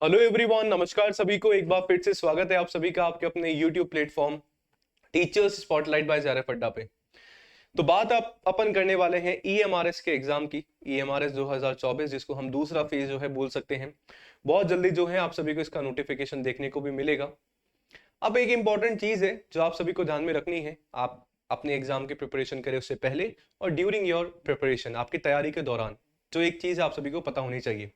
Hello everyone, नमस्कार सभी को। एक बार फिर से स्वागत है आप सभी का आपके अपने YouTube platform teachers spotlight by ज़ारफ अड्डा पे। तो बात आप अपन करने वाले हैं ईएमआरएस के एग्जाम की। ईएमआरएस 2024 जिसको हम दूसरा फेज जो है बोल सकते हैं। बहुत जल्दी जो है आप सभी को इसका नोटिफिकेशन देखने को भी मिलेगा। अब एक इंपॉर्टेंट चीज है जो आप सभी को ध्यान में रखनी है, आप अपने एग्जाम की प्रिपरेशन करें उससे पहले और ड्यूरिंग योर प्रिपरेशन, आपकी तैयारी के दौरान जो एक चीज आप सभी को पता होनी चाहिए,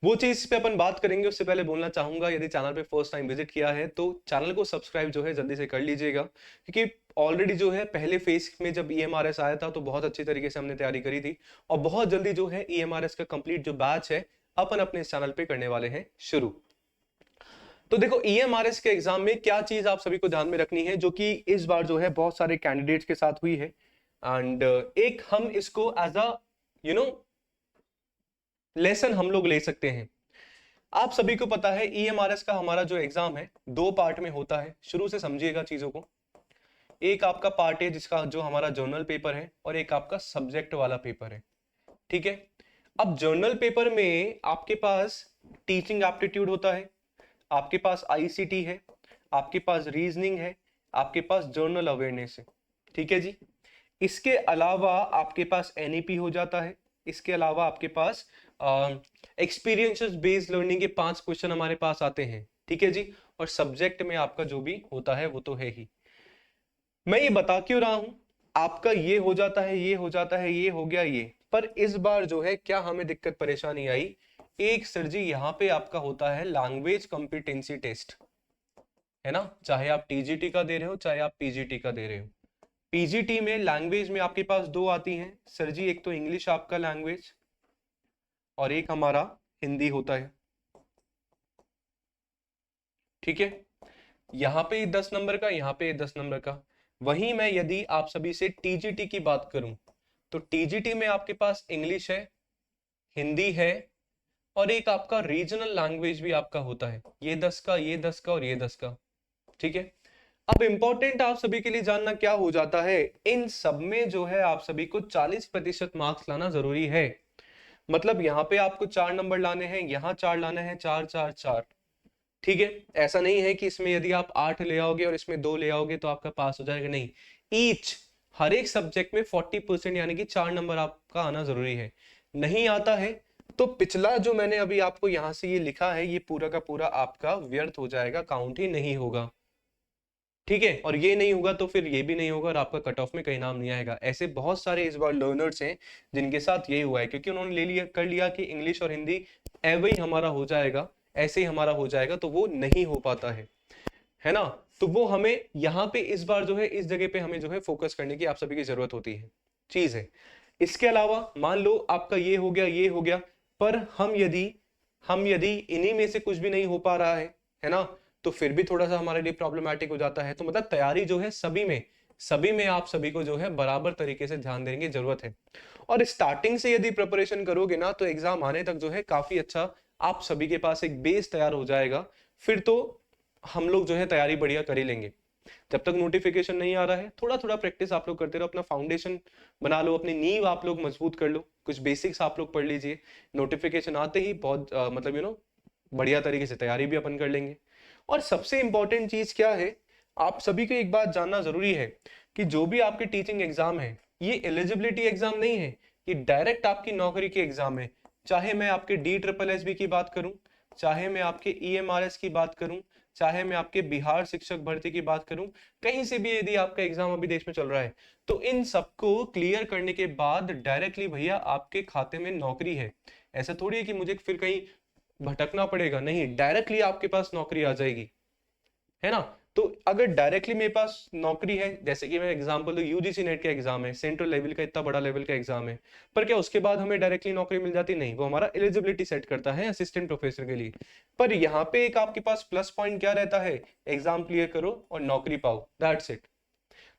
वो चीज पे अपन बात करेंगे। उससे पहले बोलना चाहूंगा, यदि चैनल पे फर्स्ट टाइम विजिट किया है तो चैनल को सब्सक्राइब जो है जल्दी से कर लीजिएगा, क्योंकि ऑलरेडी जो है पहले फेज में जब ईएमआरएस आया था तो बहुत अच्छी तरीके से हमने तैयारी करी थी, और बहुत जल्दी जो है ईएमआरएस का कंप्लीट जो बैच है अपन अपने इस चैनल पे करने वाले हैं शुरू। तो देखो, ईएमआरएस के एग्जाम में क्या चीज आप सभी को ध्यान में रखनी है, जो कि इस बार जो है बहुत सारे कैंडिडेट्स के साथ हुई है। एंड एक हम इसको as a you know lesson हम लोग ले सकते हैं। आप सभी को पता है ईएमआरएस का हमारा जो एग्जाम है दो पार्ट में होता है। शुरू से समझिएगा चीजों को। एक आपका पार्ट है जिसका जो हमारा जर्नल पेपर है, और एक आपका सब्जेक्ट वाला पेपर है। ठीक है। अब जर्नल पेपर में आपके पास टीचिंग एप्टीट्यूड होता है, आपके पास आईसीटी है, आपके पास रीजनिंग है, आपके पास जर्नल अवेयरनेस है। ठीक है जी। इसके अलावा आपके पास एनईपी हो जाता है। इसके अलावा आपके पास एक्सपीरियंसेस बेस्ड लर्निंग के 5 क्वेश्चन हमारे पास आते हैं। ठीक है जी। और सब्जेक्ट में आपका जो भी होता है वो तो है ही। मैं ये बता क्यों रहा हूं, आपका ये हो जाता है, ये हो जाता है, ये हो गया ये, पर इस बार जो है क्या हमें दिक्कत परेशानी आई, एक सर जी यहाँ पे आपका होता है लैंग्वेज कॉम्पिटेंसी टेस्ट, है ना। चाहे आप टीजीटी का दे रहे हो चाहे आप पीजीटी का दे रहे हो। पीजीटी में लैंग्वेज में आपके पास दो आती हैं सर जी, एक तो इंग्लिश आपका लैंग्वेज और एक हमारा हिंदी होता है। ठीक है। यहाँ पे 10 नंबर का, यहाँ पे 10 नंबर का। वहीं मैं यदि आप सभी से टीजीटी की बात करूं तो टीजीटी में आपके पास इंग्लिश है, हिंदी है, और एक आपका रीजनल लैंग्वेज भी आपका होता है। ये 10 का, ये 10 का और ये 10 का। ठीक है। अब इंपॉर्टेंट आप सभी के लिए जानना क्या हो जाता है, इन सब में जो है आप सभी को 40% मार्क्स लाना जरूरी है। मतलब यहाँ पे आपको 4 नंबर लाने हैं, यहाँ 4 लाने हैं, 4 4 4। ठीक है। ऐसा नहीं है कि इसमें यदि आप 8 ले आओगे और इसमें 2 ले आओगे तो आपका पास हो जाएगा, नहीं। ईच हर एक सब्जेक्ट में 40% यानी कि 4 नंबर आपका आना जरूरी है। नहीं आता है तो पिछला जो मैंने अभी आपको यहां से ये लिखा है, ये पूरा का पूरा आपका व्यर्थ हो जाएगा, काउंट ही नहीं होगा। ठीक है। और ये नहीं होगा तो फिर ये भी नहीं होगा और आपका कट ऑफ में कहीं नाम नहीं आएगा। ऐसे बहुत सारे इस बार लर्नर्स हैं जिनके साथ ये हुआ है, क्योंकि उन्होंने ले लिया, कर लिया कि इंग्लिश और हिंदी एवं ही हमारा हो जाएगा, ऐसे ही हमारा हो जाएगा, तो वो नहीं हो पाता है ना। तो वो हमें यहाँ पे इस बार जो है इस जगह पे हमें जो है फोकस करने की आप सभी की जरूरत होती है, चीज है। इसके अलावा मान लो आपका ये हो गया, ये हो गया, पर हम यदि इन्हीं में से कुछ भी नहीं हो पा रहा है ना, तो फिर भी थोड़ा सा हमारे लिए प्रॉब्लमैटिक हो जाता है। तो मतलब तैयारी जो है सभी में आप सभी को जो है बराबर तरीके से ध्यान देने की जरूरत है। और स्टार्टिंग से यदि प्रिपरेशन करोगे ना तो एग्जाम आने तक जो है काफी अच्छा आप सभी के पास एक बेस तैयार हो जाएगा। फिर तो हम लोग जो है तैयारी बढ़िया कर ही लेंगे। जब तक नोटिफिकेशन नहीं आ रहा है थोड़ा थोड़ा प्रैक्टिस आप लोग करते रहो, अपना फाउंडेशन बना लो, अपनी नींव आप लोग मजबूत कर लो, कुछ बेसिक्स आप लोग पढ़ लीजिए। नोटिफिकेशन आते ही बहुत मतलब बढ़िया तरीके से तैयारी भी अपन कर लेंगे। और सबसे इंपॉर्टेंट चीज क्या है, आप सभी को एक बात जानना जरूरी है कि जो भी आपके टीचिंग एग्जाम है ये एलिजिबिलिटी एग्जाम नहीं है, ये डायरेक्ट आपकी नौकरी के एग्जाम है। चाहे मैं आपके DSSB की बात करूं, चाहे मैं आपके ईएमआरएस की बात करूं, चाहे मैं आपके बिहार शिक्षक भर्ती की बात करूं, कहीं से भी यदि आपका एग्जाम अभी देश में चल रहा है तो इन सबको क्लियर करने के बाद डायरेक्टली भैया आपके खाते में नौकरी है। ऐसा थोड़ी है कि मुझे फिर कहीं भटकना पड़ेगा, नहीं, डायरेक्टली आपके पास नौकरी आ जाएगी, है ना। तो अगर डायरेक्टली मेरे पास नौकरी है, जैसे कि मैं एग्जांपल दूं, यूजीसी नेट का एग्जाम है, सेंट्रल लेवल का इतना बड़ा लेवल का एग्जाम है, पर क्या उसके बाद हमें डायरेक्टली नौकरी मिल जाती? नहीं, वो हमारा एलिजिबिलिटी सेट करता है असिस्टेंट प्रोफेसर के लिए। पर यहाँ पे एक आपके पास प्लस पॉइंट क्या रहता है, एग्जाम क्लियर करो और नौकरी पाओ, दैट्स इट।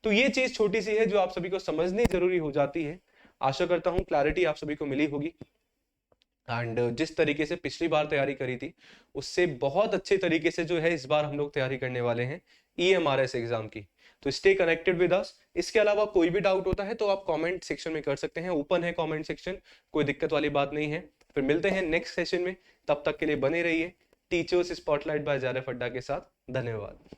तो ये चीज छोटी सी है जो आप सभी को समझनी जरूरी हो जाती है। आशा करता हूँ क्लैरिटी आप सभी को मिली होगी। एंड जिस तरीके से पिछली बार तैयारी करी थी उससे बहुत अच्छे तरीके से जो है इस बार हम लोग तैयारी करने वाले हैं ईएमआरएस एग्जाम की। तो स्टे कनेक्टेड विद अस। इसके अलावा कोई भी डाउट होता है तो आप कमेंट सेक्शन में कर सकते हैं, ओपन है कमेंट सेक्शन, कोई दिक्कत वाली बात नहीं है। फिर मिलते हैं नेक्स्ट सेशन में, तब तक के लिए बने रहिए। टीचर्स स्पॉटलाइट बाय जारफ अड्डा के साथ। धन्यवाद।